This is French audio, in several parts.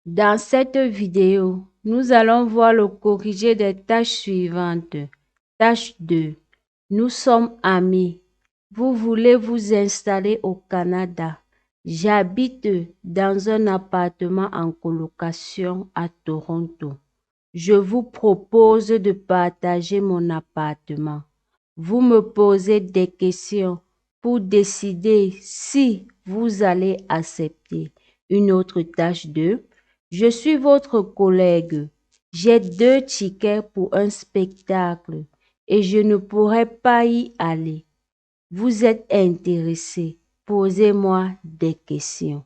Dans cette vidéo, nous allons voir le corrigé des tâches suivantes. Tâche 2. Nous sommes amis. Vous voulez vous installer au Canada. J'habite dans un appartement en colocation à Toronto. Je vous propose de partager mon appartement. Vous me posez des questions pour décider si vous allez accepter. Une autre tâche 2. Je suis votre collègue. J'ai 2 tickets pour un spectacle et je ne pourrai pas y aller. Vous êtes intéressé. Posez-moi des questions.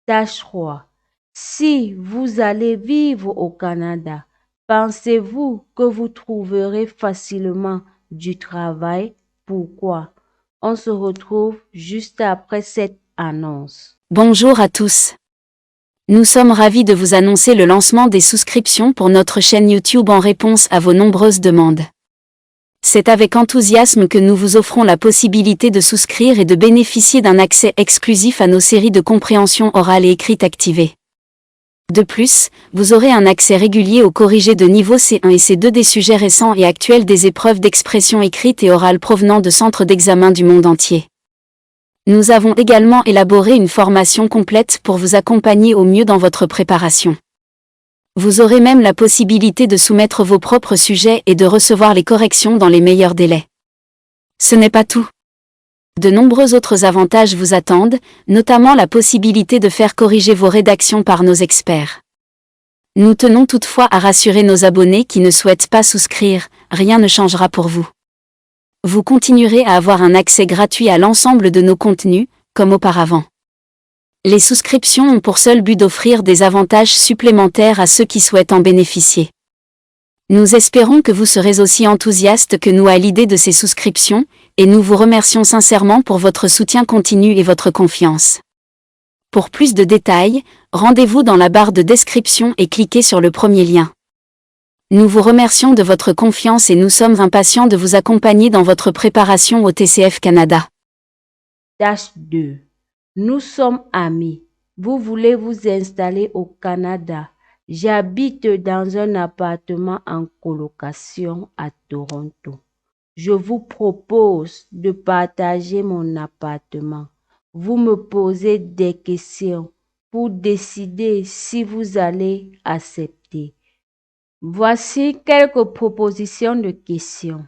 Tâche 3. Si vous allez vivre au Canada, pensez-vous que vous trouverez facilement du travail? Pourquoi? On se retrouve juste après cette annonce. Bonjour à tous. Nous sommes ravis de vous annoncer le lancement des souscriptions pour notre chaîne YouTube en réponse à vos nombreuses demandes. C'est avec enthousiasme que nous vous offrons la possibilité de souscrire et de bénéficier d'un accès exclusif à nos séries de compréhension orale et écrite activées. De plus, vous aurez un accès régulier au corrigé de niveau C1 et C2 des sujets récents et actuels des épreuves d'expression écrite et orale provenant de centres d'examen du monde entier. Nous avons également élaboré une formation complète pour vous accompagner au mieux dans votre préparation. Vous aurez même la possibilité de soumettre vos propres sujets et de recevoir les corrections dans les meilleurs délais. Ce n'est pas tout. De nombreux autres avantages vous attendent, notamment la possibilité de faire corriger vos rédactions par nos experts. Nous tenons toutefois à rassurer nos abonnés qui ne souhaitent pas souscrire, rien ne changera pour vous. Vous continuerez à avoir un accès gratuit à l'ensemble de nos contenus, comme auparavant. Les souscriptions ont pour seul but d'offrir des avantages supplémentaires à ceux qui souhaitent en bénéficier. Nous espérons que vous serez aussi enthousiastes que nous à l'idée de ces souscriptions, et nous vous remercions sincèrement pour votre soutien continu et votre confiance. Pour plus de détails, rendez-vous dans la barre de description et cliquez sur le premier lien. Nous vous remercions de votre confiance et nous sommes impatients de vous accompagner dans votre préparation au TCF Canada. Tâche 2. Nous sommes amis. Vous voulez vous installer au Canada. J'habite dans un appartement en colocation à Toronto. Je vous propose de partager mon appartement. Vous me posez des questions pour décider si vous allez accepter. Voici quelques propositions de questions.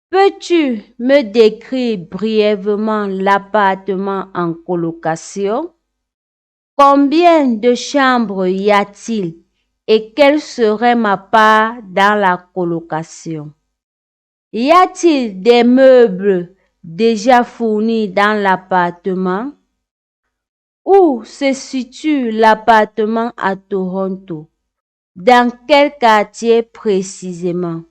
Peux-tu me décrire brièvement l'appartement en colocation? Combien de chambres y a-t-il et quelle serait ma part dans la colocation? Y a-t-il des meubles déjà fournis dans l'appartement? Où se situe l'appartement à Toronto? Dans quel quartier précisément?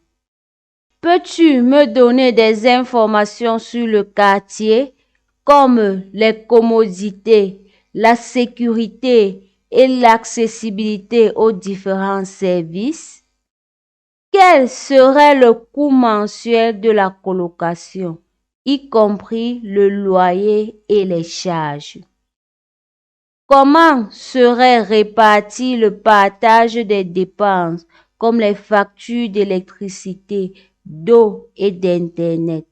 Peux-tu me donner des informations sur le quartier, comme les commodités, la sécurité et l'accessibilité aux différents services? Quel serait le coût mensuel de la colocation, y compris le loyer et les charges? Comment serait réparti le partage des dépenses, comme les factures d'électricité, d'eau et d'Internet?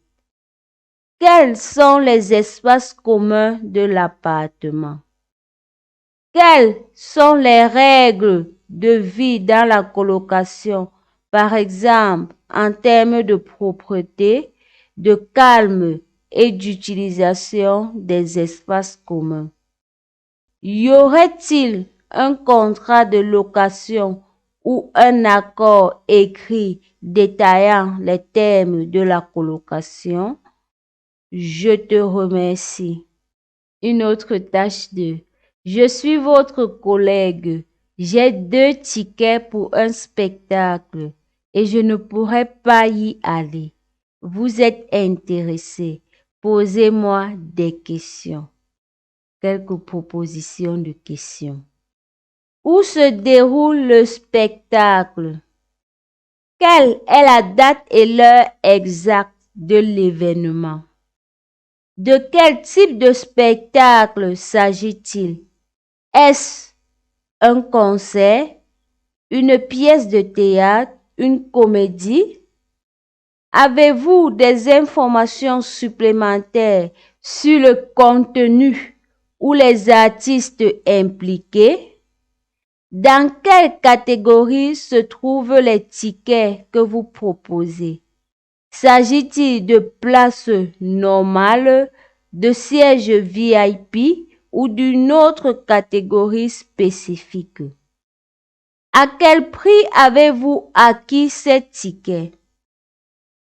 Quels sont les espaces communs de l'appartement? Quelles sont les règles de vie dans la colocation, par exemple en termes de propreté, de calme et d'utilisation des espaces communs? Y aurait-il un contrat de location ou un accord écrit détaillant les termes de la colocation? Je te remercie. Une autre tâche 2. Je suis votre collègue. J'ai 2 tickets pour un spectacle et je ne pourrai pas y aller. Vous êtes intéressé. Posez-moi des questions. Quelques propositions de questions. Où se déroule le spectacle? Quelle est la date et l'heure exacte de l'événement? De quel type de spectacle s'agit-il? Est-ce un concert, une pièce de théâtre, une comédie? Avez-vous des informations supplémentaires sur le contenu ou les artistes impliqués? Dans quelle catégorie se trouvent les tickets que vous proposez? S'agit-il de places normales, de sièges VIP ou d'une autre catégorie spécifique? À quel prix avez-vous acquis ces tickets?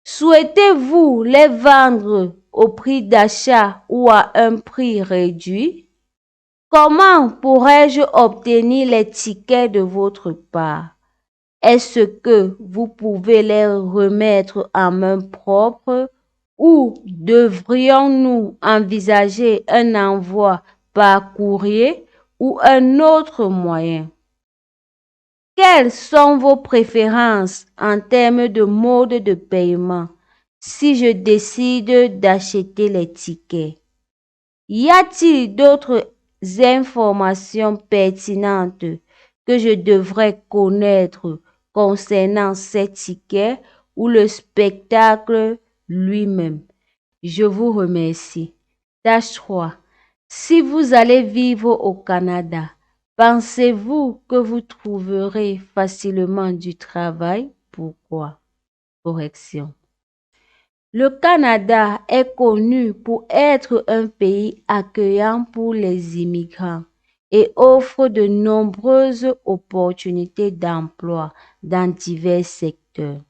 Souhaitez-vous les vendre au prix d'achat ou à un prix réduit? Comment pourrais-je obtenir les tickets de votre part? Est-ce que vous pouvez les remettre en main propre ou devrions-nous envisager un envoi par courrier ou un autre moyen? Quelles sont vos préférences en termes de mode de paiement si je décide d'acheter les tickets? Y a-t-il d'autres informations pertinentes que je devrais connaître concernant ces tickets ou le spectacle lui-même? Je vous remercie. Tâche 3. Si vous allez vivre au Canada, pensez-vous que vous trouverez facilement du travail? Pourquoi? Correction. Le Canada est connu pour être un pays accueillant pour les immigrants et offre de nombreuses opportunités d'emploi dans divers secteurs.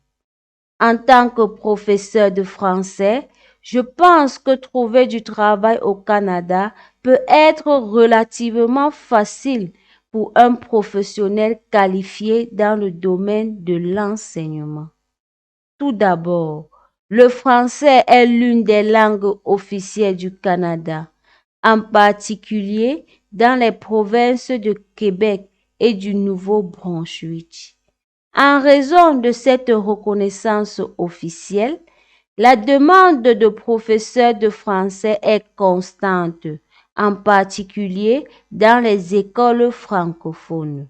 En tant que professeur de français, je pense que trouver du travail au Canada peut être relativement facile pour un professionnel qualifié dans le domaine de l'enseignement. Tout d'abord, le français est l'une des langues officielles du Canada, en particulier dans les provinces de Québec et du Nouveau-Brunswick. En raison de cette reconnaissance officielle, la demande de professeurs de français est constante, en particulier dans les écoles francophones.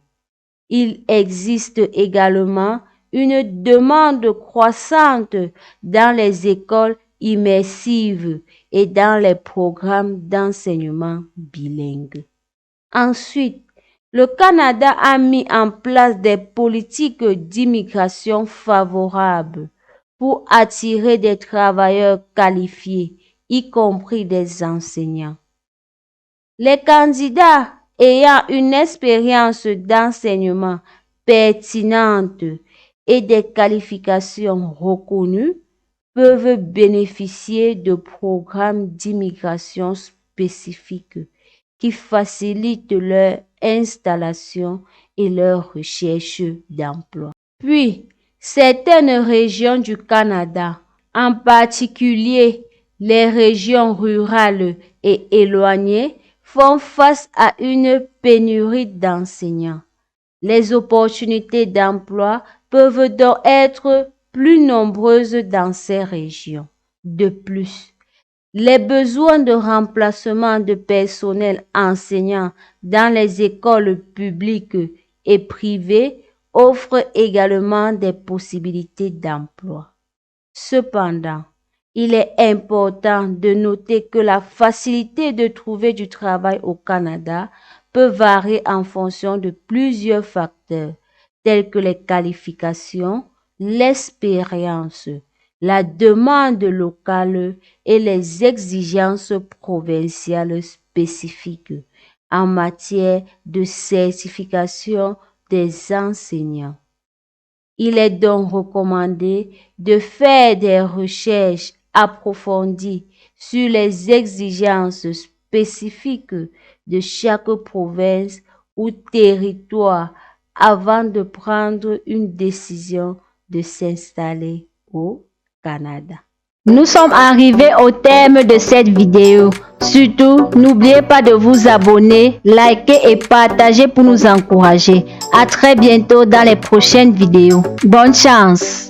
Il existe également une demande croissante dans les écoles immersives et dans les programmes d'enseignement bilingue. Ensuite, le Canada a mis en place des politiques d'immigration favorables pour attirer des travailleurs qualifiés, y compris des enseignants. Les candidats ayant une expérience d'enseignement pertinente et des qualifications reconnues peuvent bénéficier de programmes d'immigration spécifiques qui facilitent leur installation et leur recherche d'emploi. Puis, certaines régions du Canada, en particulier les régions rurales et éloignées, font face à une pénurie d'enseignants. Les opportunités d'emploi peuvent donc être plus nombreuses dans ces régions. De plus, les besoins de remplacement de personnel enseignant dans les écoles publiques et privées offrent également des possibilités d'emploi. Cependant, il est important de noter que la facilité de trouver du travail au Canada peut varier en fonction de plusieurs facteurs, tels que les qualifications, l'expérience, la demande locale et les exigences provinciales spécifiques en matière de certification des enseignants. Il est donc recommandé de faire des recherches approfondies sur les exigences spécifiques de chaque province ou territoire avant de prendre une décision de s'installer au Canada. Nous sommes arrivés au terme de cette vidéo. Surtout, n'oubliez pas de vous abonner, liker et partager pour nous encourager. À très bientôt dans les prochaines vidéos. Bonne chance!